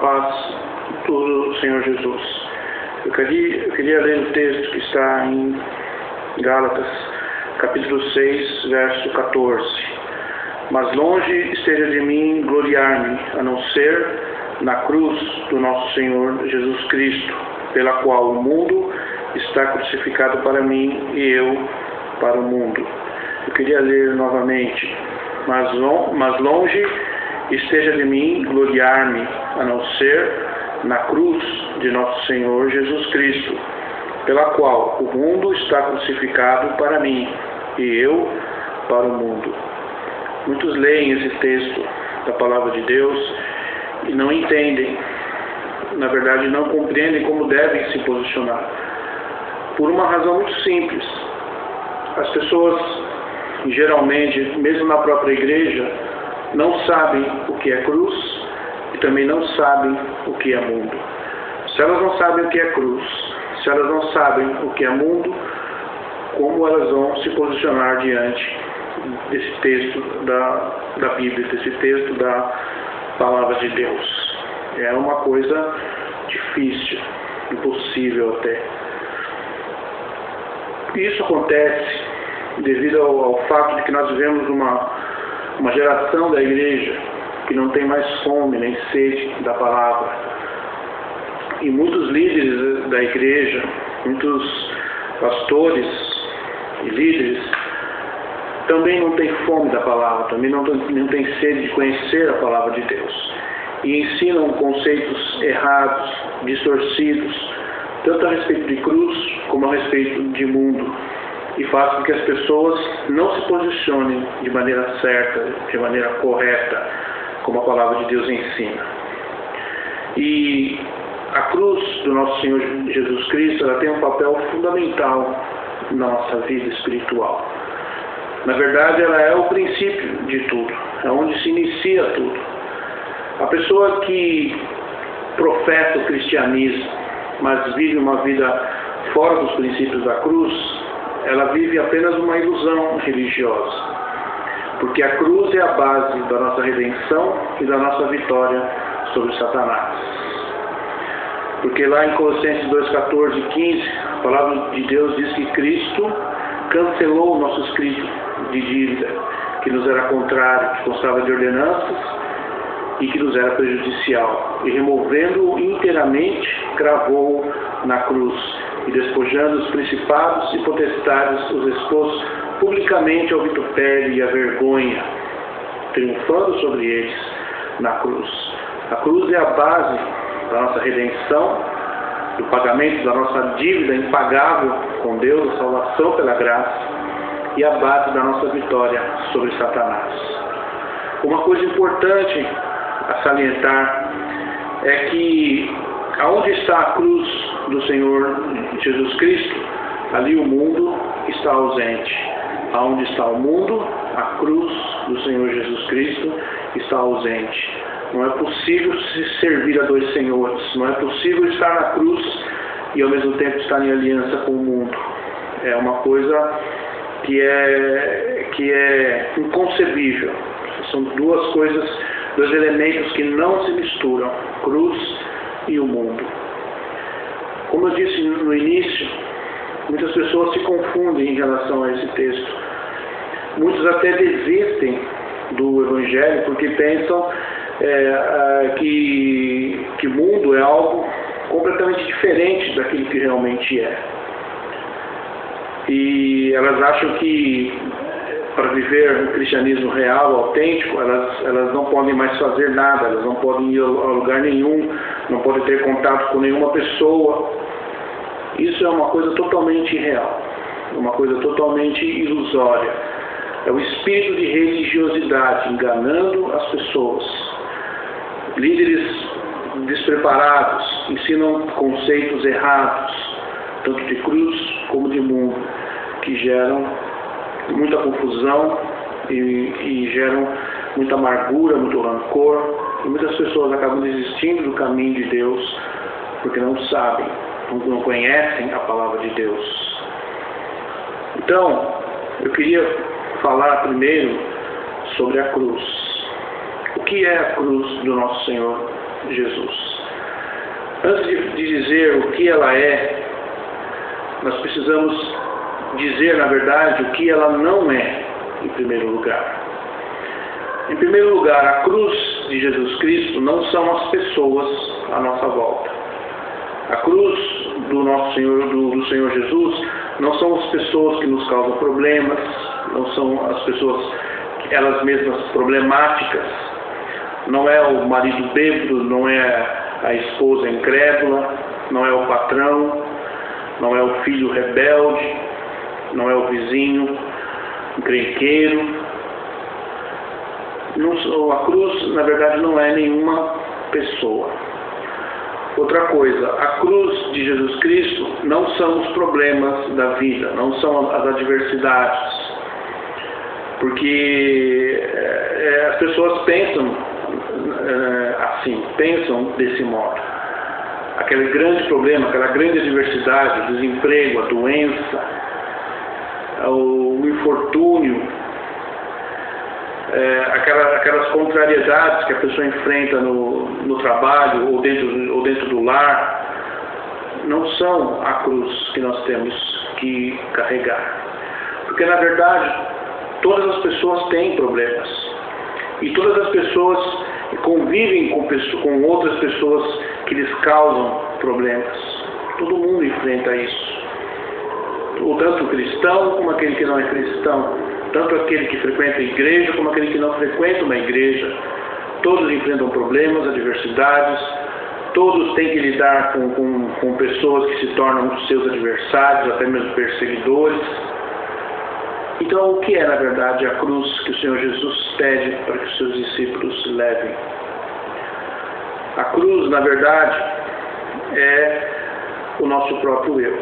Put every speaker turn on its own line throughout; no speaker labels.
paz do Senhor Jesus. Eu queria ler o texto que está em Gálatas, capítulo 6, verso 14. Mas longe esteja de mim gloriar-me, a não ser na cruz do nosso Senhor Jesus Cristo, pela qual o mundo está crucificado para mim e eu para o mundo. Eu queria ler novamente. Mas longe esteja de mim gloriar-me, a não ser na cruz de nosso Senhor Jesus Cristo, pela qual o mundo está crucificado para mim e eu para o mundo. Muitos leem esse texto da palavra de Deus e não entendem, na verdade não compreendem como devem se posicionar, por uma razão muito simples. As pessoas, geralmente, mesmo na própria igreja, não sabem o que é cruz e também não sabem o que é mundo. Se elas não sabem o que é cruz, se elas não sabem o que é mundo, como elas vão se posicionar diante desse texto da Bíblia, desse texto da Palavra de Deus? É uma coisa difícil, impossível até. Isso acontece devido ao fato de que nós vivemos uma geração da igreja que não tem mais fome nem sede da palavra. E muitos líderes da igreja, muitos pastores e líderes também não têm fome da palavra, também não têm sede de conhecer a palavra de Deus. E ensinam conceitos errados, distorcidos, tanto a respeito de cruz como a respeito de mundo. E faz com que as pessoas não se posicionem de maneira certa, de maneira correta, como a palavra de Deus ensina. E a cruz do nosso Senhor Jesus Cristo, ela tem um papel fundamental na nossa vida espiritual. Na verdade, ela é o princípio de tudo, é onde se inicia tudo. A pessoa que professa o cristianismo, mas vive uma vida fora dos princípios da cruz, ela vive apenas uma ilusão religiosa. Porque a cruz é a base da nossa redenção e da nossa vitória sobre Satanás. Porque lá em Colossenses 2, 14 e 15, a palavra de Deus diz que Cristo cancelou o nosso escrito de dívida, que nos era contrário, que constava de ordenanças e que nos era prejudicial. E removendo-o inteiramente, cravou-o na cruz. E despojando os principados e potestades, os expôs publicamente ao vitupério e à vergonha, triunfando sobre eles na cruz. A cruz é a base da nossa redenção, do pagamento da nossa dívida impagável com Deus, a salvação pela graça, e a base da nossa vitória sobre Satanás. Uma coisa importante a salientar é que aonde está a cruz do Senhor Jesus Cristo, ali o mundo está ausente. Aonde está o mundo, a cruz do Senhor Jesus Cristo está ausente. Não é possível se servir a dois senhores. Não é possível estar na cruz e ao mesmo tempo estar em aliança com o mundo. É uma coisa que é inconcebível. São duas coisas, dois elementos que não se misturam, cruz e o mundo. Como eu disse no início, muitas pessoas se confundem em relação a esse texto. Muitos até desistem do Evangelho porque pensam que mundo é algo completamente diferente daquilo que realmente é. E elas acham que para viver um cristianismo real, autêntico, elas não podem mais fazer nada, elas não podem ir a lugar nenhum, não podem ter contato com nenhuma pessoa. Isso é uma coisa totalmente irreal, uma coisa totalmente ilusória. É o espírito de religiosidade enganando as pessoas. Líderes despreparados ensinam conceitos errados, tanto de cruz como de mundo, que geram muita confusão e geram muita amargura, muito rancor, e muitas pessoas acabam desistindo do caminho de Deus porque não sabem, não conhecem a palavra de Deus. Então, eu queria falar primeiro sobre a cruz. O que é a cruz do nosso Senhor Jesus? Antes de dizer o que ela é, nós precisamos dizer, na verdade, o que ela não é, em primeiro lugar. Em primeiro lugar, a cruz de Jesus Cristo não são as pessoas à nossa volta. A cruz do nosso Senhor, do Senhor Jesus, não são as pessoas que nos causam problemas, não são as pessoas, elas mesmas problemáticas, não é o marido bêbado, não é a esposa incrédula, não é o patrão, não é o filho rebelde, não é o vizinho encrenqueiro. A cruz, na verdade, não é nenhuma pessoa. Outra coisa, a cruz de Jesus Cristo não são os problemas da vida, não são as adversidades. Porque as pessoas pensam assim, pensam desse modo. Aquele grande problema, aquela grande adversidade, o desemprego, a doença, o infortúnio, aquelas contrariedades que a pessoa enfrenta no trabalho ou dentro do lar, não são a cruz que nós temos que carregar. Porque, na verdade, todas as pessoas têm problemas. E todas as pessoas convivem com outras pessoas que lhes causam problemas. Todo mundo enfrenta isso. Tanto o cristão como aquele que não é cristão. Tanto aquele que frequenta a igreja como aquele que não frequenta uma igreja. Todos enfrentam problemas, adversidades. Todos têm que lidar com pessoas que se tornam seus adversários, até mesmo perseguidores. Então, o que é, na verdade, a cruz que o Senhor Jesus pede para que os seus discípulos levem? A cruz, na verdade, é o nosso próprio eu.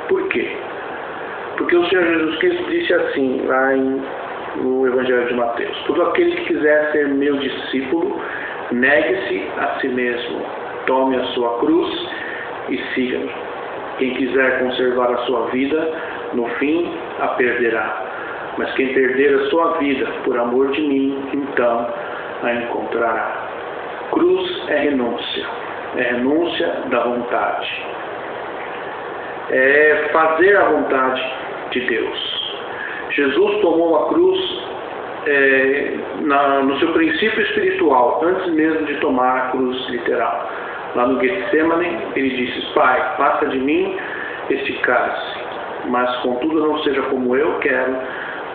Por quê? Porque o Senhor Jesus Cristo disse assim, lá no Evangelho de Mateus: todo aquele que quiser ser meu discípulo, negue-se a si mesmo, tome a sua cruz e siga-me. Quem quiser conservar a sua vida, no fim a perderá. Mas quem perder a sua vida por amor de mim, então a encontrará. Cruz é renúncia da vontade. É fazer a vontade de Deus. Jesus tomou a cruz no seu princípio espiritual, antes mesmo de tomar a cruz literal. Lá no Getsemane, ele disse: Pai, passa de mim este cálice, mas contudo não seja como eu quero,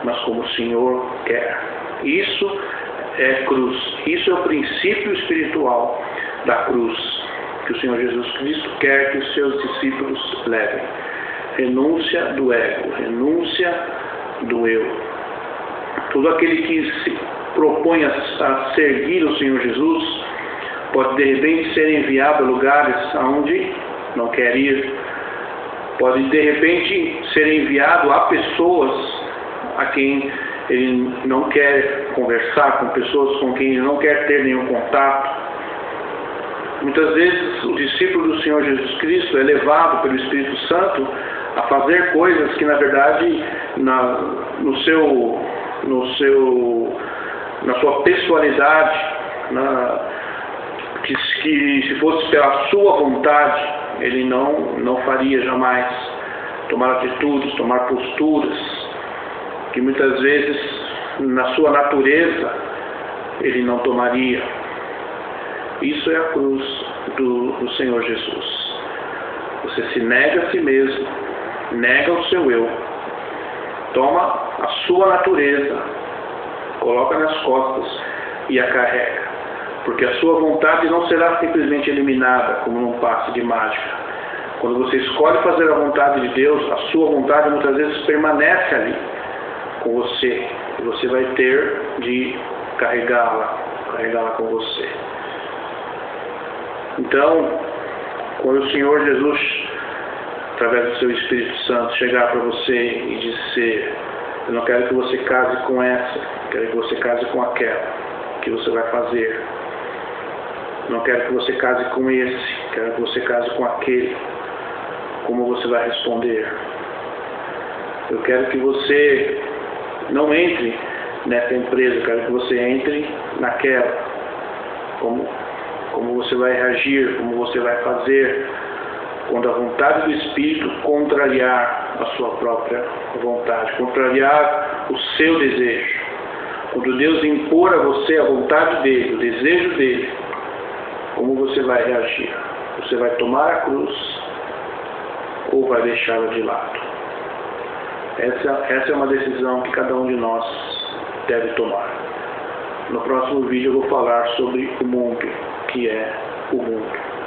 mas como o Senhor quer. Isso é cruz. Isso é o princípio espiritual da cruz que o Senhor Jesus Cristo quer que os seus discípulos levem. Renúncia do ego, renúncia do eu. Todo aquele que se propõe a seguir o Senhor Jesus pode de repente ser enviado a lugares aonde não quer ir. Pode de repente ser enviado a pessoas a quem ele não quer conversar, com pessoas com quem ele não quer ter nenhum contato. Muitas vezes o discípulo do Senhor Jesus Cristo é levado pelo Espírito Santo a fazer coisas que, na verdade, na sua pessoalidade, que se fosse pela sua vontade, ele não faria jamais. Tomar atitudes, tomar posturas, que muitas vezes, na sua natureza, ele não tomaria. Isso é a cruz do Senhor Jesus. Você se nega a si mesmo, nega o seu eu, toma a sua natureza, coloca nas costas e a carrega. Porque a sua vontade não será simplesmente eliminada como num passe de mágica. Quando você escolhe fazer a vontade de Deus, a sua vontade muitas vezes permanece ali com você. E você vai ter de carregá-la com você. Então, quando o Senhor Jesus, através do seu Espírito Santo, chegar para você e dizer: eu não quero que você case com essa, quero que você case com aquela, o que você vai fazer? Não quero que você case com esse, quero que você case com aquele. Como você vai responder? Eu quero que você não entre nessa empresa, eu quero que você entre naquela. Como como você vai reagir, como você vai fazer quando a vontade do Espírito contrariar a sua própria vontade, contrariar o seu desejo. Quando Deus impor a você a vontade dele, o desejo dele, como você vai reagir? Você vai tomar a cruz ou vai deixá-la de lado? Essa é uma decisão que cada um de nós deve tomar. No próximo vídeo eu vou falar sobre o mundo, que é o mundo.